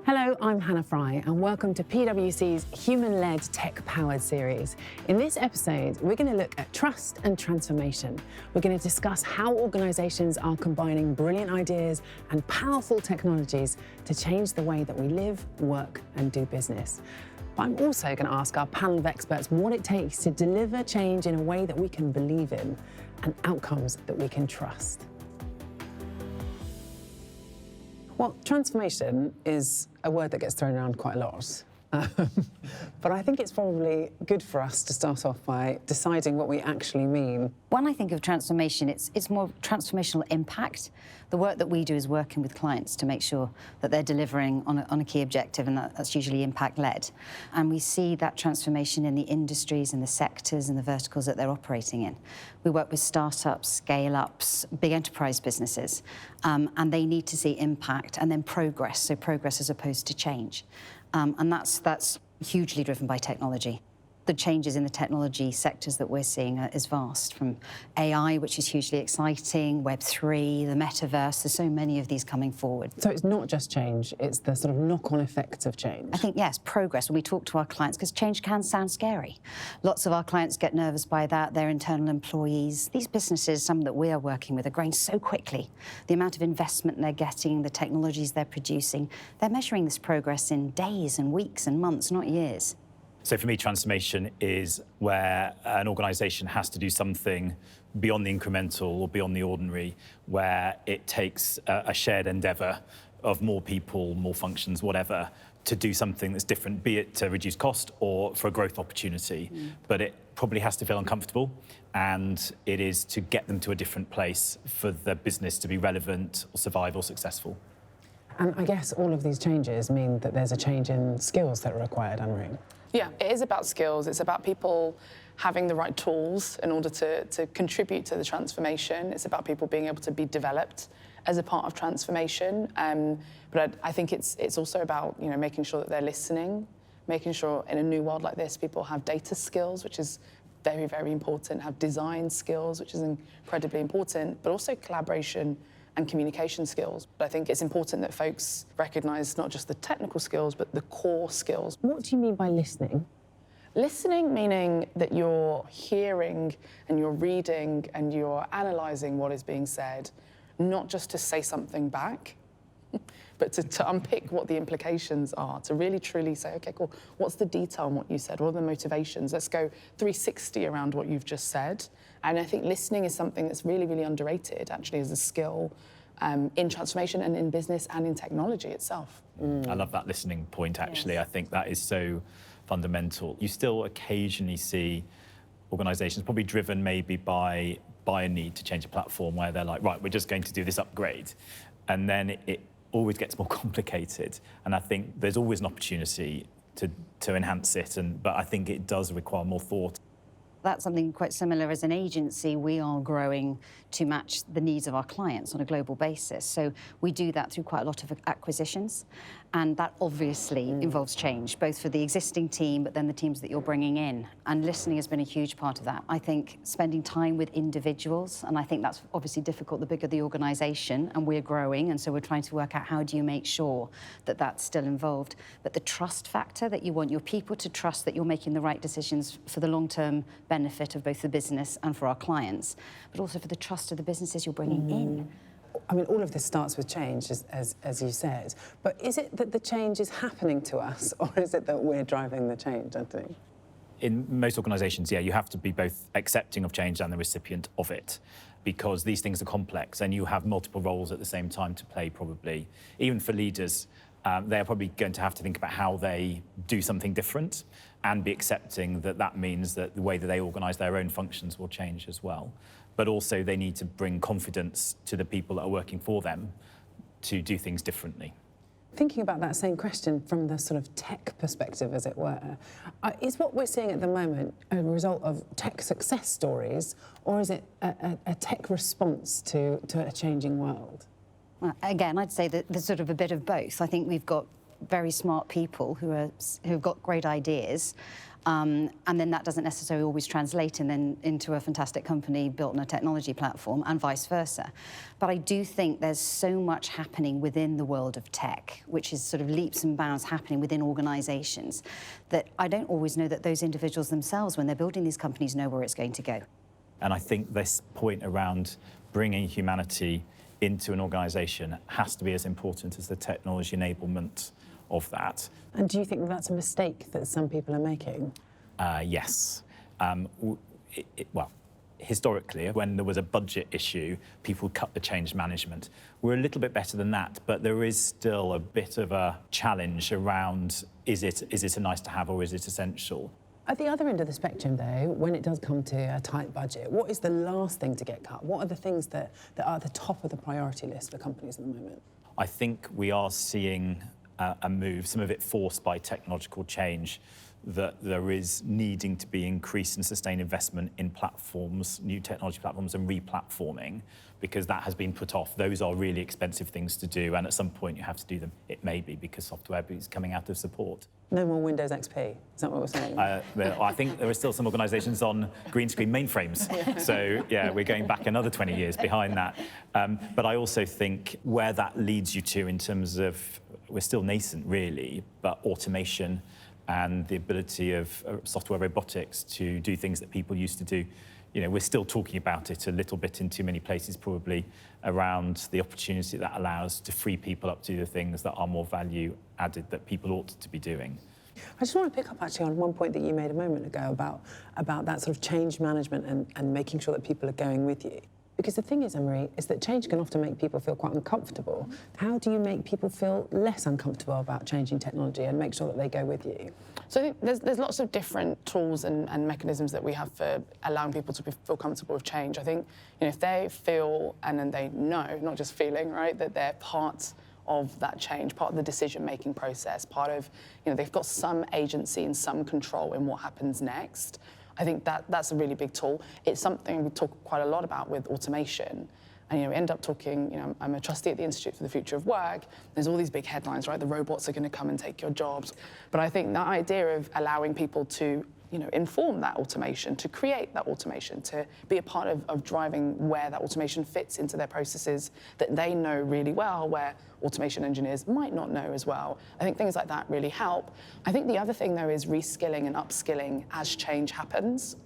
Hello, I'm Hannah Fry and welcome to PwC's Human-Led Tech-Powered series. In this episode, we're going to look at trust and transformation. We're going to discuss how organisations are combining brilliant ideas and powerful technologies to change the way that we live, work and do business. But I'm also going to ask our panel of experts what it takes to deliver change in a way that we can believe in and outcomes that we can trust. Well, transformation is a word that gets thrown around quite a lot. But I think it's probably good for us to start off by deciding what we actually mean. When I think of transformation, it's more transformational impact. The work that we do is working with clients to make sure that they're delivering on a key objective, and that's usually impact-led. And we see that transformation in the industries and the sectors and the verticals that they're operating in. We work with startups, scale-ups, big enterprise businesses, and they need to see impact and then progress, so progress as opposed to change. And that's hugely driven by technology. The changes in the technology sectors that we're seeing is vast, from AI, which is hugely exciting, Web3, the metaverse. There's so many of these coming forward. So it's not just change, it's the sort of knock-on effects of change. I think, yes, progress. When we talk to our clients, because change can sound scary. Lots of our clients get nervous by that, their internal employees. These businesses, some that we are working with, are growing so quickly. The amount of investment they're getting, the technologies they're producing, they're measuring this progress in days and weeks and months, not years. So for me, transformation is where an organisation has to do something beyond the incremental or beyond the ordinary, where it takes a shared endeavour of more people, more functions, whatever, to do something that's different, be it to reduce cost or for a growth opportunity. But it probably has to feel uncomfortable, and it is to get them to a different place for the business to be relevant or survive or successful. And I guess all of these changes mean that there's a change in skills that are required, Anne-Marie. Yeah, it is about skills. It's about people having the right tools in order to contribute to the transformation. It's about people being able to be developed as a part of transformation. But I think it's also about making sure that they're listening, making sure in a new world like this, people have data skills, which is very, very important, have design skills, which is incredibly important, but also collaboration and communication skills. But I think it's important that folks recognise not just the technical skills, but the core skills. What do you mean by listening? Listening meaning that you're hearing and you're reading and you're analysing what is being said, not just to say something back, but to unpick what the implications are, to really truly say, okay, cool, what's the detail on what you said? What are the motivations? Let's go 360 around what you've just said. And I think listening is something that's really, really underrated, actually, as a skill in transformation and in business and in technology itself. I love that listening point, actually. Yes. I think that is so fundamental. You still occasionally see organisations probably driven maybe by a need to change a platform where they're like, right, we're just going to do this upgrade. And then it always gets more complicated. And I think there's always an opportunity to enhance it, but I think it does require more thought. That's something quite similar. As an agency, we are growing to match the needs of our clients on a global basis. So we do that through quite a lot of acquisitions. And that obviously involves change, both for the existing team, but then the teams that you're bringing in. And listening has been a huge part of that. I think spending time with individuals, and I think that's obviously difficult the bigger the organisation, and we're growing, and so we're trying to work out how do you make sure that that's still involved. But the trust factor, that you want your people to trust that you're making the right decisions for the long-term benefit of both the business and for our clients, but also for the trust of the businesses you're bringing in. I mean, all of this starts with change, as you said. But is it that the change is happening to us, or is it that we're driving the change, Anthony? In most organisations, yeah, you have to be both accepting of change and the recipient of it, because these things are complex and you have multiple roles at the same time to play, probably. Even for leaders, they're probably going to have to think about how they do something different and be accepting that that means that the way that they organise their own functions will change as well. But also they need to bring confidence to the people that are working for them to do things differently. Thinking about that same question from the sort of tech perspective, as it were, is what we're seeing at the moment a result of tech success stories, or is it a tech response to a changing world? Well, again, I'd say that there's sort of a bit of both. I think we've got very smart people who've got great ideas, And then that doesn't necessarily always translate and then into a fantastic company built on a technology platform, and vice versa. But I do think there's so much happening within the world of tech, which is sort of leaps and bounds happening within organisations, that I don't always know that those individuals themselves, when they're building these companies, know where it's going to go. And I think this point around bringing humanity into an organisation has to be as important as the technology enablement of that. And do you think that that's a mistake that some people are making? Yes. Well, historically, when there was a budget issue, people cut the change management. We're a little bit better than that, but there is still a bit of a challenge around, is it a nice to have or is it essential? At the other end of the spectrum, though, when it does come to a tight budget, what is the last thing to get cut? What are the things that are at the top of the priority list for companies at the moment? I think we are seeing a move, some of it forced by technological change, that there is needing to be increased and sustained investment in platforms, new technology platforms, and re-platforming, because that has been put off. Those are really expensive things to do, and at some point you have to do them. It may be because software is coming out of support. No more Windows XP, is that what we're saying? I think there are still some organisations on green screen mainframes. So, yeah, we're going back another 20 years behind that. But I also think where that leads you to in terms of, we're still nascent really, but automation and the ability of software robotics to do things that people used to do. You know, we're still talking about it a little bit in too many places probably around the opportunity that allows to free people up to do the things that are more value added that people ought to be doing. I just want to pick up actually on one point that you made a moment ago about that sort of change management and making sure that people are going with you. Because the thing is, Anne-Marie, is that change can often make people feel quite uncomfortable. How do you make people feel less uncomfortable about changing technology and make sure that they go with you? So I think there's lots of different tools and mechanisms that we have for allowing people to feel comfortable with change. I think, you know, if they feel and then they know, not just feeling, right, that they're part of that change, part of the decision-making process, part of, you know, they've got some agency and some control in what happens next. I think that's a really big tool. It's something we talk quite a lot about with automation. And, you know, we end up talking, you know, I'm a trustee at the Institute for the Future of Work. There's all these big headlines, right? The robots are going to come and take your jobs. But I think that idea of allowing people to, you know, inform that automation, to create that automation, to be a part of driving where that automation fits into their processes that they know really well, where automation engineers might not know as well. I think things like that really help. I think the other thing, though, is reskilling and upskilling as change happens.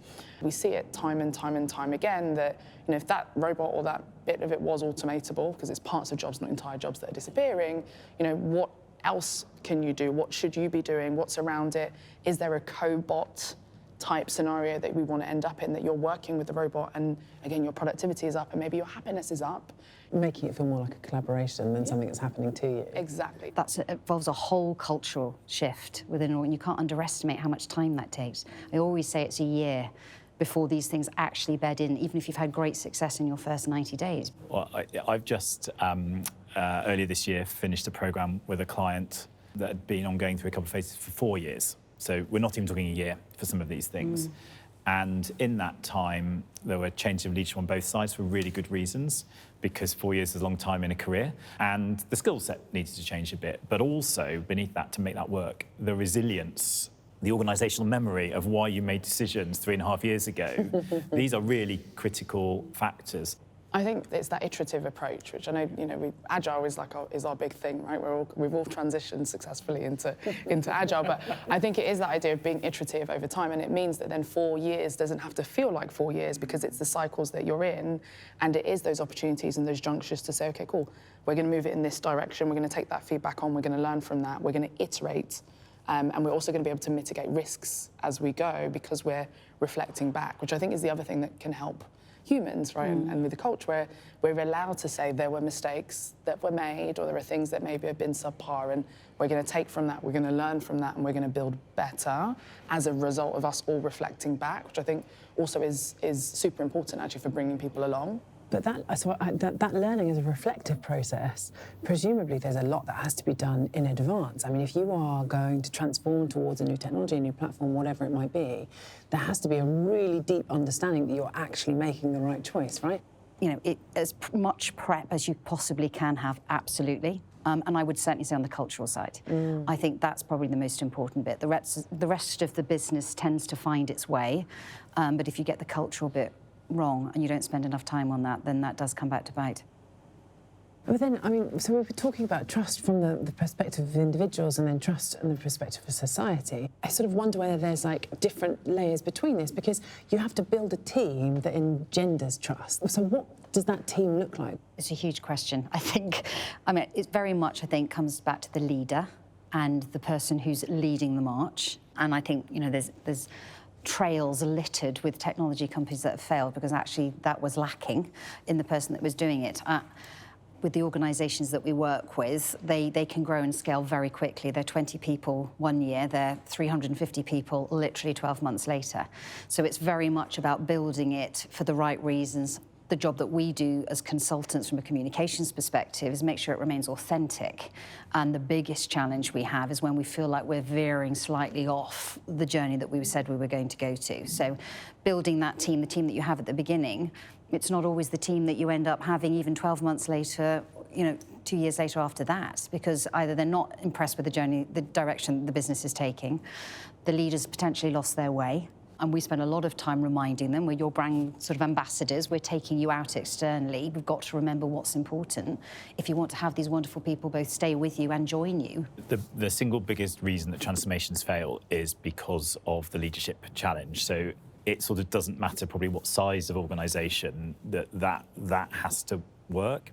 We see it time and time and time again that, you know, if that robot or that bit of it was automatable, because it's parts of jobs, not entire jobs that are disappearing, you know, what else can you do? What should you be doing? What's around it? Is there a cobot type scenario that we want to end up in, that you're working with the robot and, again, your productivity is up and maybe your happiness is up? Making it feel more like a collaboration than something that's happening to you. Exactly. That involves a whole cultural shift within, and you can't underestimate how much time that takes. I always say it's a year before these things actually bed in, even if you've had great success in your first 90 days. Well, I've just, earlier this year, finished a programme with a client that had been ongoing through a couple of phases for 4 years. So we're not even talking a year for some of these things. And in that time, there were changes of leadership on both sides for really good reasons, because 4 years is a long time in a career. And the skill set needed to change a bit. But also, beneath that, to make that work, the resilience, the organisational memory of why you made decisions 3.5 years ago. These are really critical factors. I think it's that iterative approach, which I know, you know, Agile is our big thing, right? We've all transitioned successfully into Agile, but I think it is that idea of being iterative over time, and it means that then 4 years doesn't have to feel like 4 years, because it's the cycles that you're in, and it is those opportunities and those junctures to say, okay, cool, we're going to move it in this direction, we're going to take that feedback on, we're going to learn from that, we're going to iterate, and we're also going to be able to mitigate risks as we go, because we're reflecting back, which I think is the other thing that can help humans, right? And with the culture, where we're allowed to say there were mistakes that were made, or there are things that maybe have been subpar, and we're going to take from that, we're going to learn from that, and we're going to build better as a result of us all reflecting back, which I think also is super important actually for bringing people along. But that learning is a reflective process. Presumably there's a lot that has to be done in advance. I mean, if you are going to transform towards a new technology, a new platform, whatever it might be, there has to be a really deep understanding that you're actually making the right choice, right? You know, as much prep as you possibly can have, absolutely. And I would certainly say on the cultural side. I think that's probably the most important bit. The rest of the business tends to find its way, but if you get the cultural bit wrong and you don't spend enough time on that, then that does come back to bite. But then, I mean, so we're talking about trust from the perspective of individuals and then trust and the perspective of society. I sort of wonder whether there's like different layers between this, because you have to build a team that engenders trust. So what does that team look like? It's a huge question. I mean, it very much, I think, comes back to the leader and the person who's leading the march. And I think, you know, there's trails littered with technology companies that have failed because actually that was lacking in the person that was doing it. With the organisations that we work with, they can grow and scale very quickly. They're 20 people 1 year, they're 350 people literally 12 months later. So it's very much about building it for the right reasons. The job that we do as consultants from a communications perspective is make sure it remains authentic. And the biggest challenge we have is when we feel like we're veering slightly off the journey that we said we were going to go to. So building that team, the team that you have at the beginning, it's not always the team that you end up having even 12 months later, you know, 2 years later after that, because either they're not impressed with the journey, the direction the business is taking, the leaders potentially lost their way, and we spend a lot of time reminding them, we're your brand sort of ambassadors, we're taking you out externally, we've got to remember what's important if you want to have these wonderful people both stay with you and join you. The single biggest reason that transformations fail is because of the leadership challenge. So it sort of doesn't matter probably what size of organisation that has to work.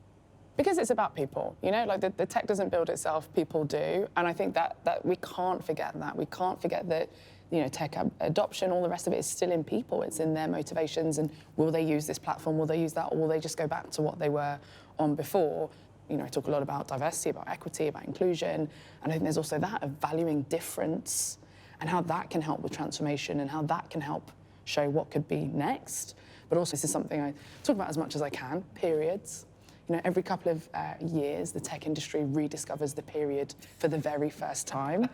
Because it's about people, you know, like the tech doesn't build itself, people do. And I think that we can't forget that. We can't forget that, you know, tech adoption, all the rest of it is still in people. It's in their motivations and will they use this platform, will they use that, or will they just go back to what they were on before? You know, I talk a lot about diversity, about equity, about inclusion. And I think there's also that of valuing difference and how that can help with transformation and how that can help show what could be next. But also this is something I talk about as much as I can, periods. You know, every couple of years, the tech industry rediscovers the period for the very first time.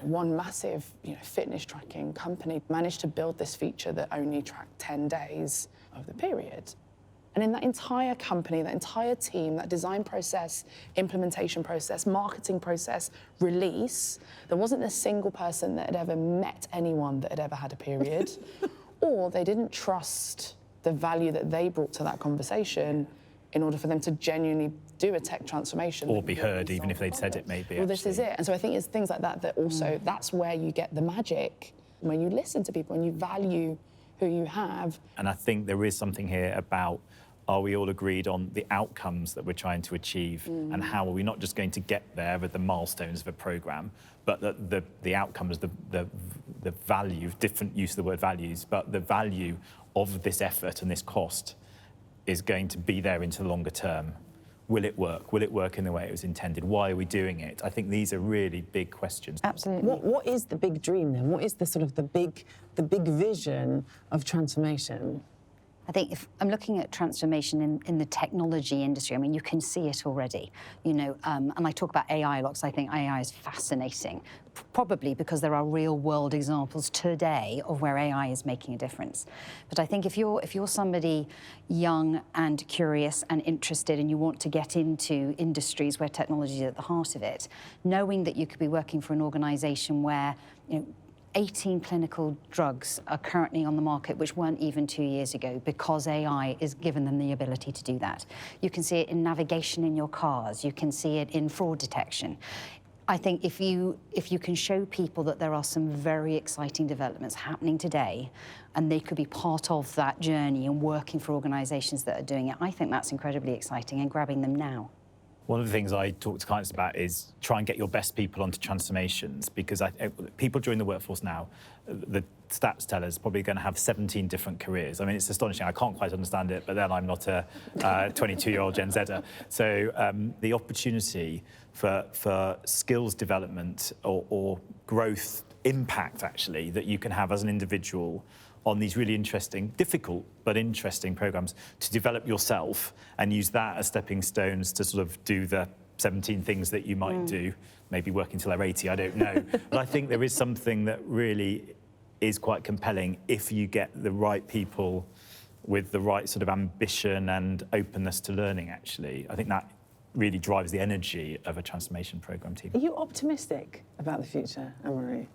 One massive, you know, fitness tracking company managed to build this feature that only tracked 10 days of the period. And in that entire company, that entire team, that design process, implementation process, marketing process, release, there wasn't a single person that had ever met anyone that had ever had a period, or they didn't trust the value that they brought to that conversation in order for them to genuinely do a tech transformation. Or be heard, even if they'd said it, maybe. Well, this is it. And so I think it's things like that that also, that's where you get the magic, when you listen to people and you value who you have. And I think there is something here about, are we all agreed on the outcomes that we're trying to achieve and how are we not just going to get there with the milestones of a programme, but the outcomes, the value, different use of the word values, but the value of this effort and this cost is going to be there into the longer term. Will it work? Will it work in the way it was intended? Why are we doing it? I think these are really big questions. Absolutely. What is the big dream then? What is the sort of the big vision of transformation? I think if I'm looking at transformation in the technology industry, I mean, you can see it already, you know, and I talk about AI a lot because I think AI is fascinating, probably because there are real world examples today of where AI is making a difference. But I think if you're somebody young and curious and interested and you want to get into industries where technology is at the heart of it, knowing that you could be working for an organization where, you know, 18 clinical drugs are currently on the market, which weren't even 2 years ago, because AI has given them the ability to do that. You can see it in navigation in your cars. You can see it in fraud detection. I think if you can show people that there are some very exciting developments happening today, and they could be part of that journey and working for organisations that are doing it, I think that's incredibly exciting and grabbing them now. One of the things I talk to clients about is try and get your best people onto transformations, because people join the workforce now, the stats tell us, probably going to have 17 different careers. I mean, it's astonishing. I can't quite understand it, but then I'm not a 22-year-old Gen Zer. So the opportunity for skills development or growth impact, actually, that you can have as an individual on these really interesting, difficult but interesting programs to develop yourself and use that as stepping stones to sort of do the 17 things that you might do, maybe work until they're 80, I don't know. But I think there is something that really is quite compelling if you get the right people with the right sort of ambition and openness to learning, actually. I think that really drives the energy of a transformation program team. Are you optimistic about the future, Anne-Marie?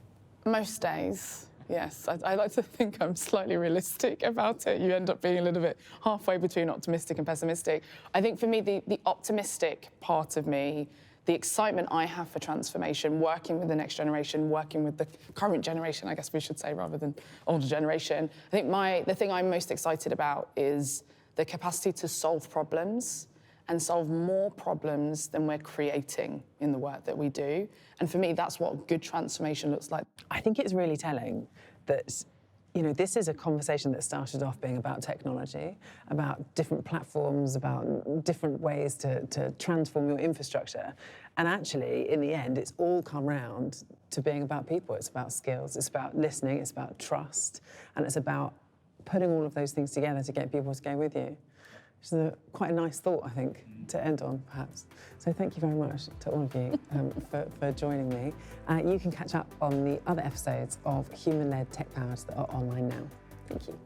Most days, yes. I like to think I'm slightly realistic about it. You end up being a little bit halfway between optimistic and pessimistic. I think for me, the optimistic part of me, the excitement I have for transformation, working with the next generation, working with the current generation, I guess we should say, rather than older generation. I think the thing I'm most excited about is the capacity to solve problems and solve more problems than we're creating in the work that we do. And for me, that's what good transformation looks like. I think it's really telling that, you know, this is a conversation that started off being about technology, about different platforms, about different ways to transform your infrastructure. And actually, in the end, it's all come round to being about people. It's about skills, it's about listening, it's about trust, and it's about putting all of those things together to get people to go with you. Which is quite a nice thought, I think, to end on, perhaps. So thank you very much to all of you for joining me. You can catch up on the other episodes of Human-Led Tech Powers that are online now. Thank you.